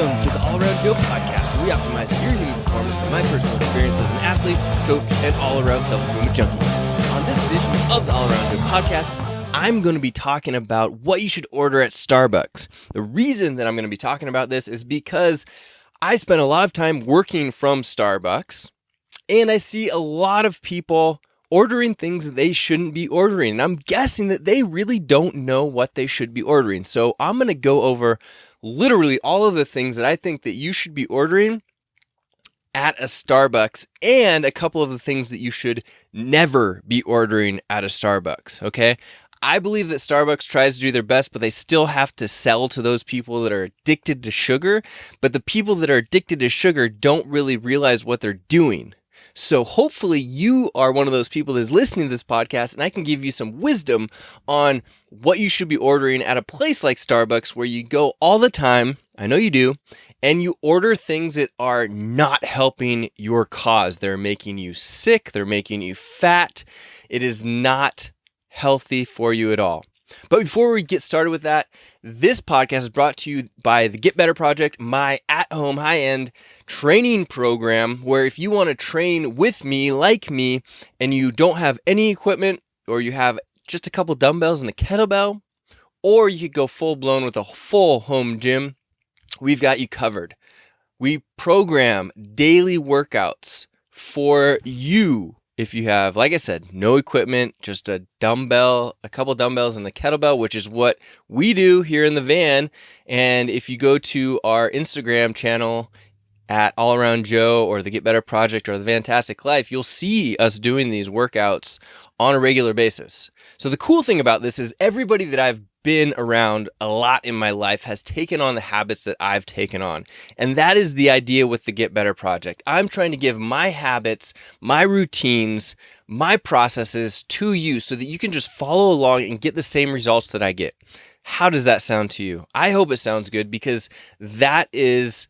Welcome to the All Around Joe podcast, where we optimize your human performance from my personal experience as an athlete, coach, and all-around self-improvement junkie. On this edition of the All Around Joe podcast, I'm going to be talking about what you should order at Starbucks. The reason that I'm going to be talking about this is because I spend a lot of time working from Starbucks, and I see a lot of people ordering things that they shouldn't be ordering. And I'm guessing that they really don't know what they should be ordering. So I'm going to go over literally all of the things that I think that you should be ordering at a Starbucks and a couple of the things that you should never be ordering at a Starbucks, okay? I believe that Starbucks tries to do their best, but they still have to sell to those people that are addicted to sugar. But the people that are addicted to sugar don't really realize what they're doing. So hopefully you are one of those people that's listening to this podcast, and I can give you some wisdom on what you should be ordering at a place like Starbucks where you go all the time, I know you do, and you order things that are not helping your cause. They're making you sick, they're making you fat. It is not healthy for you at all. But before we get started with that, this podcast is brought to you by the Get Better Project, my at-home high-end training program, where if you want to train with me, like me, and you don't have any equipment, or you have just a couple dumbbells and a kettlebell, or you could go full-blown with a full home gym, we've got you covered. We program daily workouts for you. If you have, like I said, no equipment, just a dumbbell, a couple dumbbells and a kettlebell, which is what we do here in the van. And if you go to our Instagram channel at All Around Joe or the Get Better Project or the Fantastic Life, you'll see us doing these workouts on a regular basis. So the cool thing about this is everybody that I've been around a lot in my life has taken on the habits that I've taken on. And that is the idea with the Get Better Project. I'm trying to give my habits, my routines, my processes to you so that you can just follow along and get the same results that I get. How does that sound to you? I hope it sounds good, because that is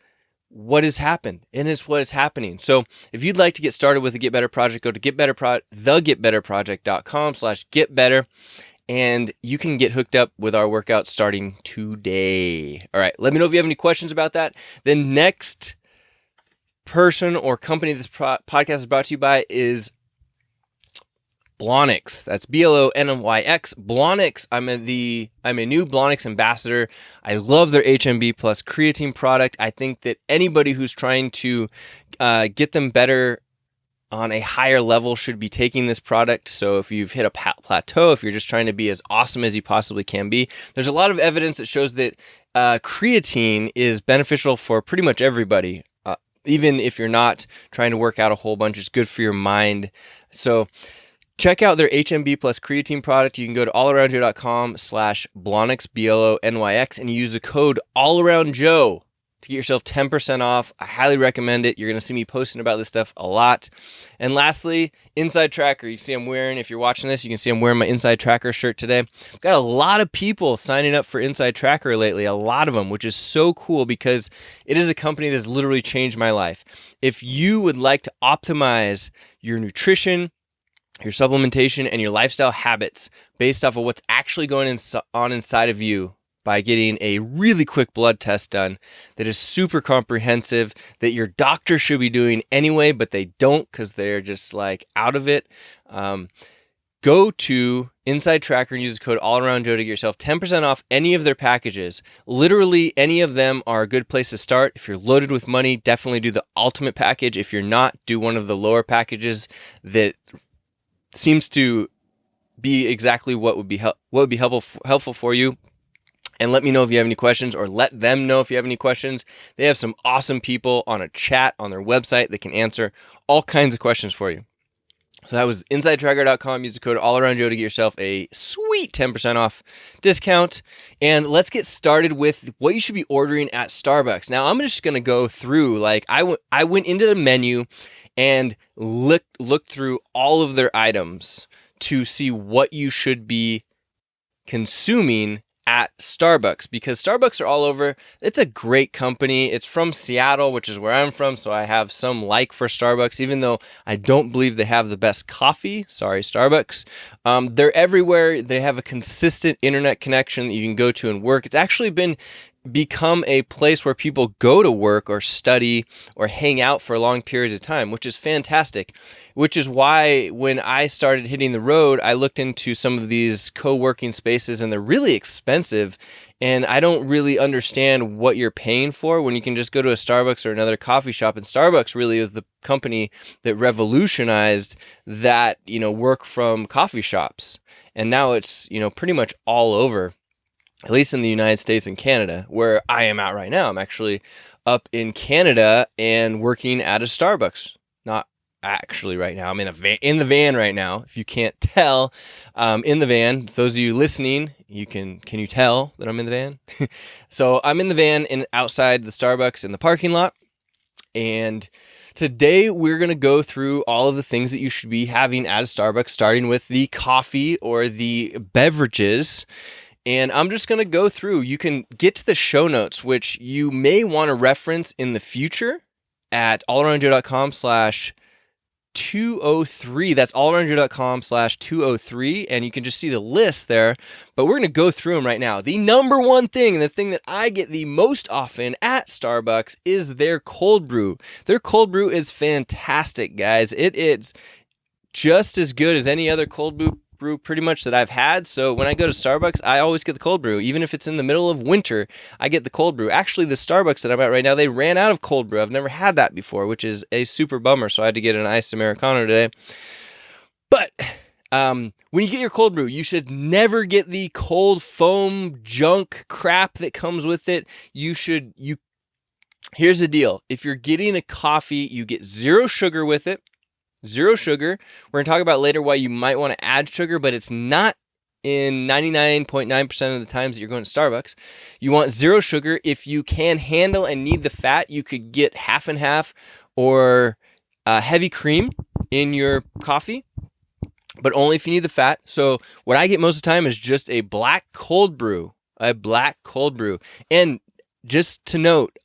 what has happened, and it's what is happening. So if you'd like to get started with the Get Better Project, go to thegetbetterproject.com/getbetter, and you can get hooked up with our workout starting today. All right, let me know if you have any questions about that. The next person or company this podcast is brought to you by is Blonyx. That's Blonyx. Blonyx. I'm a new Blonyx ambassador. I love their HMB Plus creatine product. I think that anybody who's trying to get them better on a higher level should be taking this product. So if you've hit a plateau, if you're just trying to be as awesome as you possibly can be, there's a lot of evidence that shows that creatine is beneficial for pretty much everybody. Even if you're not trying to work out a whole bunch, it's good for your mind. So check out their HMB Plus creatine product. You can go to allaroundjoe.com/Blonyx, Blonyx, and use the code allaroundjoe to get yourself 10% off. I highly recommend it. You're going to see me posting about this stuff a lot. And lastly, Inside Tracker. You can see I'm wearing, if you're watching this, you can see I'm wearing my Inside Tracker shirt today. I've got a lot of people signing up for Inside Tracker lately, a lot of them, which is so cool because it is a company that's literally changed my life. If you would like to optimize your nutrition, your supplementation, and your lifestyle habits based off of what's actually going on inside of you, by getting a really quick blood test done that is super comprehensive, that your doctor should be doing anyway, but they don't because they're just like out of it. Go to Inside Tracker and use the code allaroundjoe to get yourself 10% off any of their packages. Literally any of them are a good place to start. If you're loaded with money, definitely do the ultimate package. If you're not, do one of the lower packages that seems to be exactly what would be helpful for you. And let me know if you have any questions, or let them know if you have any questions. They have some awesome people on a chat on their website that can answer all kinds of questions for you. So that was InsideTracker.com. Use the code allaroundjoe to get yourself a sweet 10% off discount. And let's get started with what you should be ordering at Starbucks. Now, I'm just going to go through, like I went into the menu and looked through all of their items to see what you should be consuming at Starbucks, because Starbucks are all over. It's a great company. It's from Seattle, which is where I'm from, so I have some like for Starbucks, even though I don't believe they have the best coffee. Sorry, Starbucks. They're everywhere. They have a consistent internet connection that you can go to and work. It's actually been become a place where people go to work or study or hang out for long periods of time, which is fantastic. Which is why when I started hitting the road, I looked into some of these co-working spaces, and they're really expensive. And I don't really understand what you're paying for when you can just go to a Starbucks or another coffee shop. And Starbucks really is the company that revolutionized that, work from coffee shops. And now it's, pretty much all over, at least in the United States and Canada, where I am at right now. I'm actually up in Canada and working at a Starbucks. Not actually right now. I'm in the van right now. If you can't tell, in the van. Those of you listening, can you tell that I'm in the van? So I'm in the van and outside the Starbucks in the parking lot. And today we're going to go through all of the things that you should be having at a Starbucks, starting with the coffee or the beverages. And I'm just going to go through. You can get to the show notes, which you may want to reference in the future at allaroundjoe.com/203. That's allaroundjoe.com/203. And you can just see the list there. But we're going to go through them right now. The number one thing, and the thing that I get the most often at Starbucks, is their cold brew. Their cold brew is fantastic, guys. It is just as good as any other cold brew pretty much that I've had. So when I go to Starbucks, I always get the cold brew. Even if it's in the middle of winter, I get the cold brew. Actually, the Starbucks that I'm at right now, they ran out of cold brew. I've never had that before, which is a super bummer. So I had to get an iced Americano today. But when you get your cold brew, you should never get the cold foam junk crap that comes with it. Here's the deal. If you're getting a coffee, you get zero sugar with it. Zero sugar. We're going to talk about later why you might want to add sugar, but it's not in 99.9% of the times that you're going to Starbucks. You want zero sugar. If you can handle and need the fat, you could get half and half or heavy cream in your coffee, but only if you need the fat. So what I get most of the time is just a black cold brew. And just to note,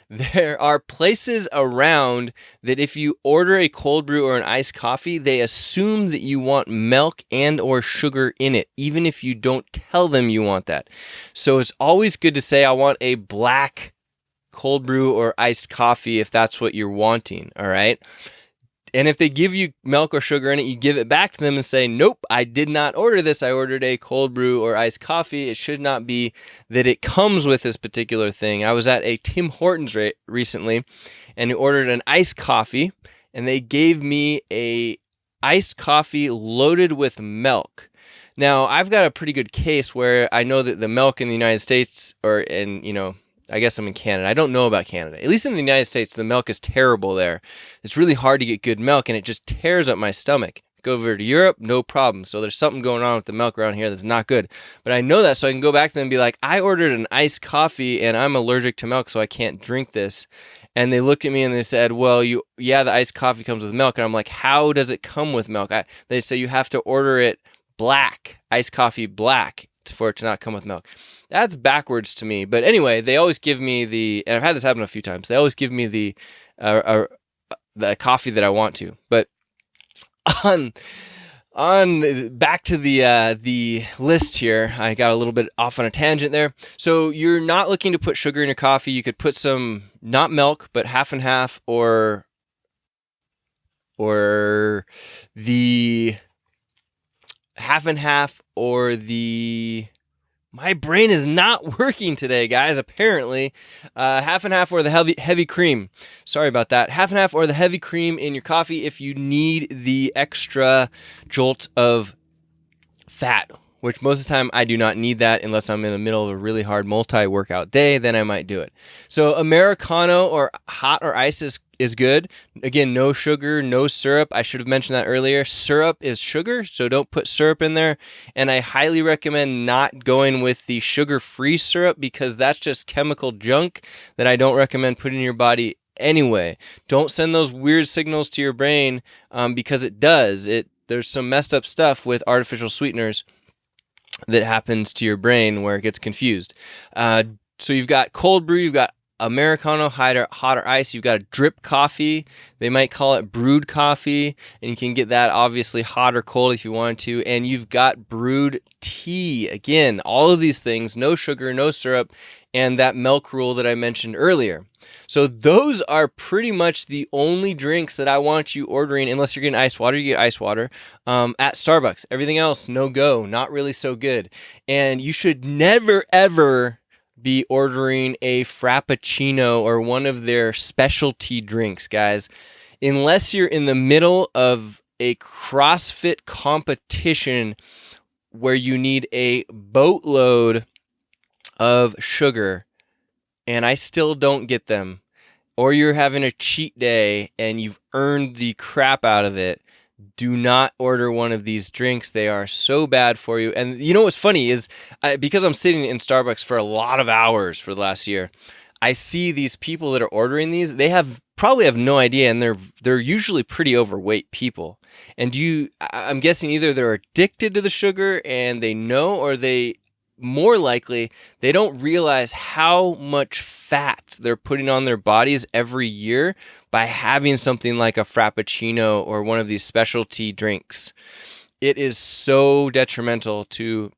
there are places around that if you order a cold brew or an iced coffee, they assume that you want milk and or sugar in it, even if you don't tell them you want that. So it's always good to say, I want a black cold brew or iced coffee if that's what you're wanting, all right? And if they give you milk or sugar in it, you give it back to them and say, nope, I did not order this. I ordered a cold brew or iced coffee. It should not be that it comes with this particular thing. I was at a Tim Hortons recently and ordered an iced coffee, and they gave me a iced coffee loaded with milk. Now, I've got a pretty good case where I know that the milk in the United States I guess I'm in Canada. I don't know about Canada. At least in the United States, the milk is terrible there. It's really hard to get good milk, and it just tears up my stomach. Go over to Europe, no problem. So there's something going on with the milk around here that's not good. But I know that, so I can go back to them and be like, I ordered an iced coffee, and I'm allergic to milk, so I can't drink this. And they looked at me and they said, well, the iced coffee comes with milk. And I'm like, how does it come with milk? They say you have to order it black, iced coffee black, for it to not come with milk. That's backwards to me. But anyway, they always give me and I've had this happen a few times, they always give me the coffee that I want to. But on back to the list here, I got a little bit off on a tangent there. So you're not looking to put sugar in your coffee. You could put some, not milk, but half and half, or the half and half, or my brain is not working today, guys, apparently. Half and half or the heavy cream. Sorry about that. Half and half or the heavy cream in your coffee if you need the extra jolt of fat, which most of the time I do not need that unless I'm in the middle of a really hard multi-workout day, then I might do it. So Americano or hot or ice is good. Again, no sugar, no syrup. I should have mentioned that earlier. Syrup is sugar, so don't put syrup in there. And I highly recommend not going with the sugar-free syrup because that's just chemical junk that I don't recommend putting in your body anyway. Don't send those weird signals to your brain because it does. There's some messed up stuff with artificial sweeteners that happens to your brain where it gets confused. So you've got cold brew, you've got Americano, hot or ice, you've got a drip coffee. They might call it brewed coffee, and you can get that obviously hot or cold if you wanted to. And you've got brewed tea. Again, all of these things, no sugar, no syrup, and that milk rule that I mentioned earlier. So those are pretty much the only drinks that I want you ordering, unless you're getting ice water, you get ice water at Starbucks. Everything else, no go, not really so good. And you should never, ever be ordering a Frappuccino or one of their specialty drinks, guys, unless you're in the middle of a CrossFit competition where you need a boatload of sugar, and I still don't get them, or you're having a cheat day and you've earned the crap out of it. Do not order one of these drinks. They are so bad for you. And you know what's funny is because I'm sitting in Starbucks for a lot of hours for the last year, I see these people that are ordering these. They probably have no idea, and they're usually pretty overweight people. And I'm guessing either they're addicted to the sugar and they know, or more likely they don't realize how much fat they're putting on their bodies every year by having something like a Frappuccino or one of these specialty drinks. It is so detrimental to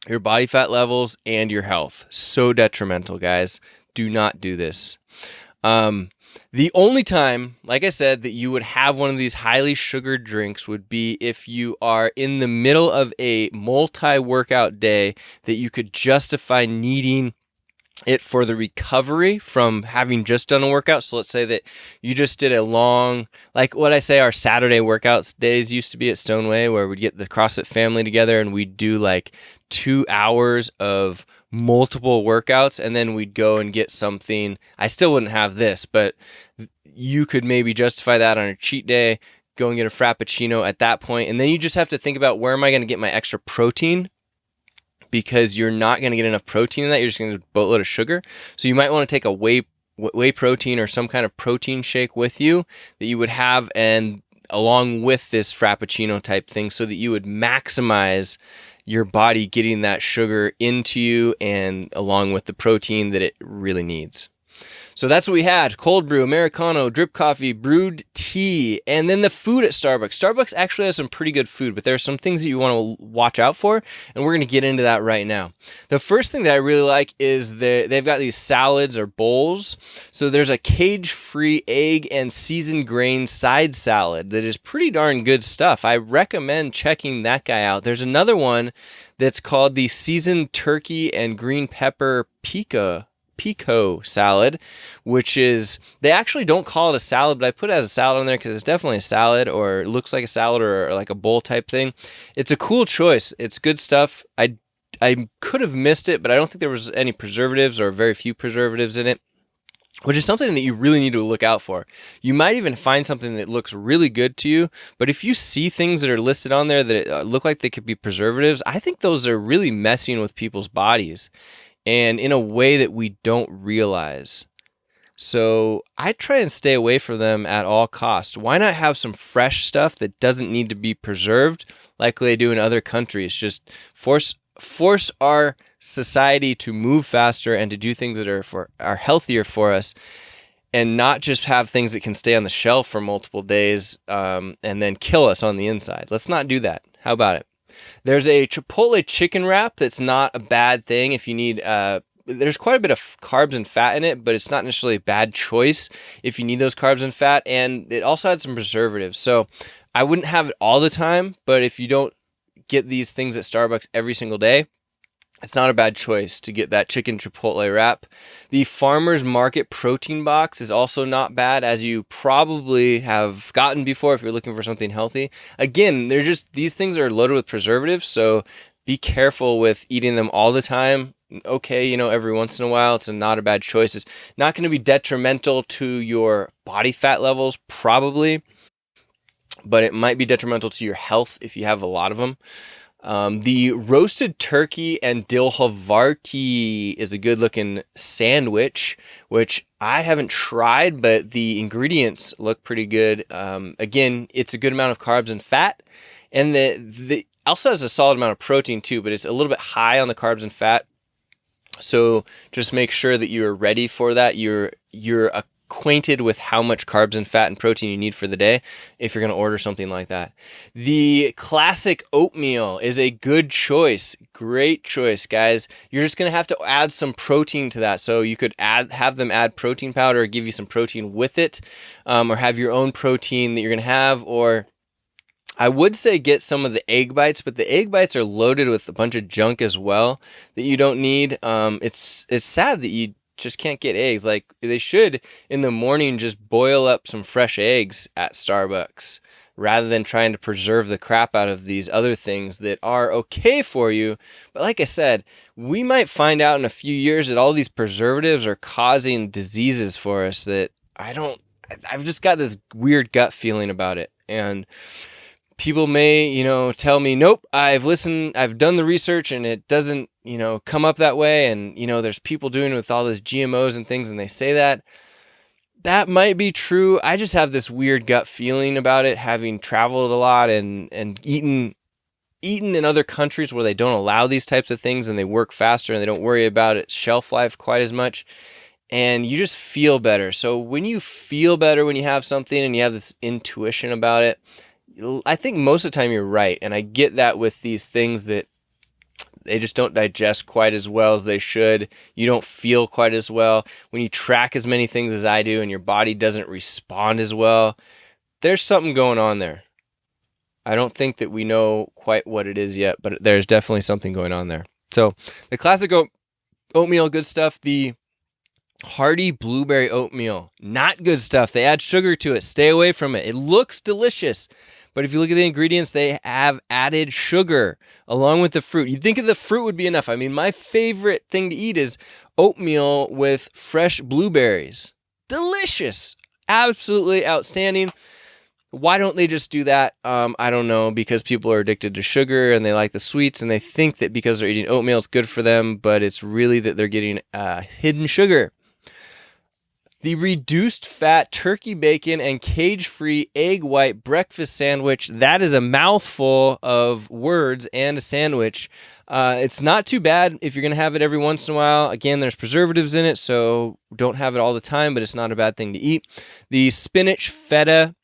your body fat levels and your health. So detrimental, guys. Do not do this. The only time, like I said, that you would have one of these highly sugared drinks would be if you are in the middle of a multi-workout day that you could justify needing it for the recovery from having just done a workout. So let's say that you just did a long, like what I say, our Saturday workouts days used to be at Stoneway, where we'd get the CrossFit family together and we'd do like 2 hours of multiple workouts, and then we'd go and get something. I still wouldn't have this, but you could maybe justify that on a cheat day, go and get a Frappuccino at that point, and then you just have to think about, where am I going to get my extra protein? Because you're not going to get enough protein in that. You're just going to get a boatload of sugar. So you might want to take a whey protein or some kind of protein shake with you that you would have, and along with this Frappuccino type thing, so that you would maximize your body getting that sugar into you and along with the protein that it really needs. So that's what we had: cold brew, Americano, drip coffee, brewed tea, and then the food at Starbucks. Starbucks actually has some pretty good food, but there are some things that you want to watch out for, and we're going to get into that right now. The first thing that I really like is they've got these salads or bowls. So there's a cage-free egg and seasoned grain side salad that is pretty darn good stuff. I recommend checking that guy out. There's another one that's called the seasoned turkey and green pepper pico salad, which is, they actually don't call it a salad, but I put it as a salad on there because it's definitely a salad, or it looks like a salad, or like a bowl type thing. It's a cool choice. It's good stuff. I could have missed it, but I don't think there was any preservatives, or very few preservatives in it, which is something that you really need to look out for. You might even find something that looks really good to you, but if you see things that are listed on there that look like they could be preservatives, I think those are really messing with people's bodies, and in a way that we don't realize. So I try and stay away from them at all costs. Why not have some fresh stuff that doesn't need to be preserved like they do in other countries? Just force our society to move faster and to do things that are healthier for us, and not just have things that can stay on the shelf for multiple days and then kill us on the inside. Let's not do that. How about it? There's a Chipotle chicken wrap that's not a bad thing if you need, there's quite a bit of carbs and fat in it, but it's not necessarily a bad choice if you need those carbs and fat, and it also had some preservatives. So I wouldn't have it all the time, but if you don't get these things at Starbucks every single day, it's not a bad choice to get that chicken Chipotle wrap. The Farmer's Market protein box is also not bad, as you probably have gotten before if you're looking for something healthy. Again, these things are loaded with preservatives, so be careful with eating them all the time. Okay, every once in a while, it's not a bad choice. It's not going to be detrimental to your body fat levels, probably, but it might be detrimental to your health if you have a lot of them. The roasted turkey and dill Havarti is a good looking sandwich, which I haven't tried, but the ingredients look pretty good. Again, it's a good amount of carbs and fat, and the also has a solid amount of protein too, but it's a little bit high on the carbs and fat. So just make sure that you're ready for that. You're acquainted with how much carbs and fat and protein you need for the day if you're going to order something like that. The classic oatmeal is a good choice. Great choice, guys. You're just going to have to add some protein to that. So you could have them add protein powder or give you some protein with it, or have your own protein that you're going to have, or I would say get some of the egg bites, but the egg bites are loaded with a bunch of junk as well that you don't need. It's sad that you just can't get eggs. Like, they should in the morning just boil up some fresh eggs at Starbucks rather than trying to preserve the crap out of these other things that are okay for you. But like I said, we might find out in a few years that all these preservatives are causing diseases for us that I've just got this weird gut feeling about it. And people may, tell me, nope, I've done the research and it doesn't, come up that way. And, there's people doing it with all those GMOs and things, and they say that. That might be true. I just have this weird gut feeling about it, having traveled a lot and eaten in other countries where they don't allow these types of things and they work faster and they don't worry about its shelf life quite as much. And you just feel better. So when you feel better when you have something and you have this intuition about it, I think most of the time you're right. And I get that with these things that they just don't digest quite as well as they should. You don't feel quite as well. When you track as many things as I do and your body doesn't respond as well, there's something going on there. I don't think that we know quite what it is yet, but there's definitely something going on there. So the classic oatmeal, good stuff. The Hearty blueberry oatmeal, not good stuff. They add sugar to it. Stay away from it. It looks delicious, but if you look at the ingredients, they have added sugar along with the fruit. You'd think of the fruit would be enough. I mean, my favorite thing to eat is oatmeal with fresh blueberries. Delicious. Absolutely outstanding. Why don't they just do that? I don't know, because people are addicted to sugar and they like the sweets and they think that because they're eating oatmeal, it's good for them, but it's really that they're getting hidden sugar. The reduced fat turkey bacon and cage-free egg white breakfast sandwich. That is a mouthful of words and a sandwich. It's not too bad if you're going to have it every once in a while. Again, there's preservatives in it, so don't have it all the time, but it's not a bad thing to eat. The spinach, feta,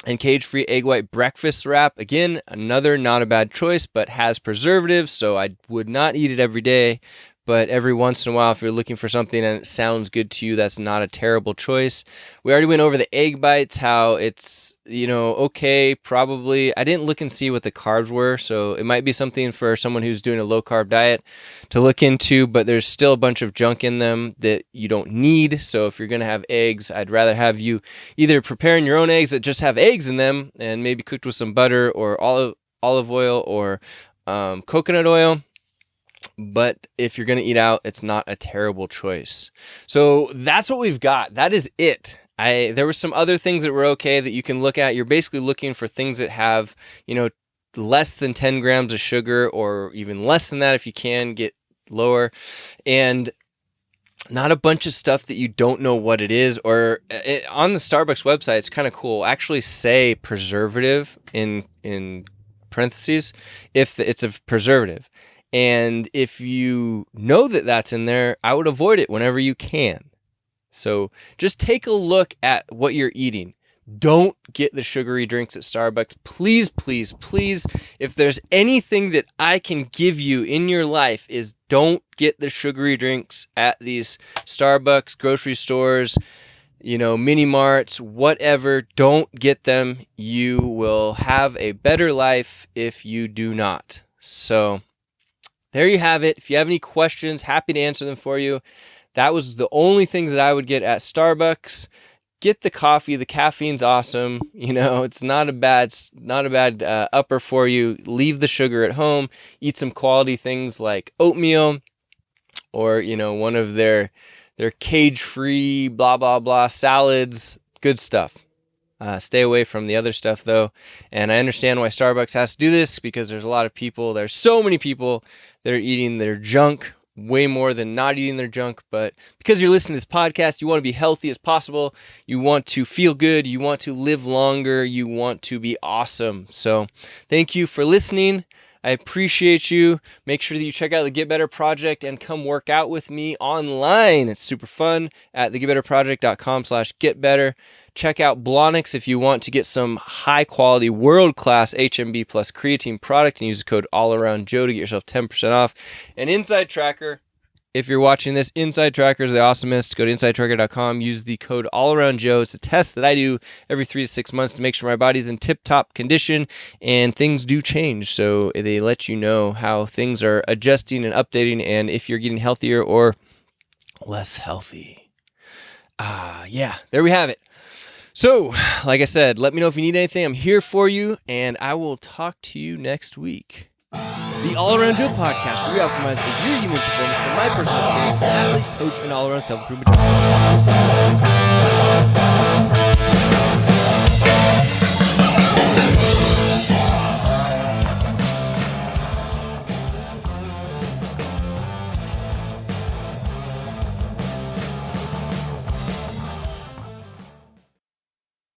and cage-free egg white breakfast wrap. Again, another not a bad choice, but has preservatives, so I would not eat it every day. But every once in a while, if you're looking for something and it sounds good to you, that's not a terrible choice. We already went over the egg bites, how it's, okay, probably. I didn't look and see what the carbs were, so it might be something for someone who's doing a low-carb diet to look into, but there's still a bunch of junk in them that you don't need. So if you're going to have eggs, I'd rather have you either preparing your own eggs that just have eggs in them and maybe cooked with some butter or olive oil or coconut oil. But if you're going to eat out, it's not a terrible choice. So that's what we've got. That is it. There were some other things that were okay that you can look at. You're basically looking for things that have, less than 10 grams of sugar, or even less than that if you can get lower. And not a bunch of stuff that you don't know what it is. Or on the Starbucks website, it's kind of cool. Actually say preservative in parentheses if it's a preservative. And if you know that that's in there, I would avoid it whenever you can. So just take a look at what you're eating. Don't get the sugary drinks at Starbucks. Please, please, please. If there's anything that I can give you in your life, is don't get the sugary drinks at these Starbucks, grocery stores, mini marts, whatever. Don't get them. You will have a better life if you do not. So there you have it. If you have any questions, happy to answer them for you. That was the only things that I would get at Starbucks. Get the coffee. The caffeine's awesome. It's not a bad upper for you. Leave the sugar at home. Eat some quality things like oatmeal, or one of their cage-free blah blah blah salads. Good stuff. Stay away from the other stuff, though. And I understand why Starbucks has to do this, because there's so many people that are eating their junk way more than not eating their junk. But because you're listening to this podcast, you want to be healthy as possible. You want to feel good. You want to live longer. You want to be awesome. So thank you for listening. I appreciate you. Make sure that you check out the Get Better Project and come work out with me online. It's super fun at thegetbetterproject.com/getbetter. Check out Blonix if you want to get some high-quality, world-class HMB plus creatine product and use the code AllAroundJoe to get yourself 10% off. And Inside Tracker, if you're watching this, Inside Tracker is the awesomest. Go to InsideTracker.com. Use the code AllAroundJoe. It's a test that I do every 3 to 6 months to make sure my body's in tip-top condition, and things do change. So they let you know how things are adjusting and updating and if you're getting healthier or less healthy. Yeah, there we have it. So, like I said, let me know if you need anything. I'm here for you, and I will talk to you next week. The All Around Joe podcast, where we optimize your human performance from my personal experience as an athlete, coach, and all-around self-improvement.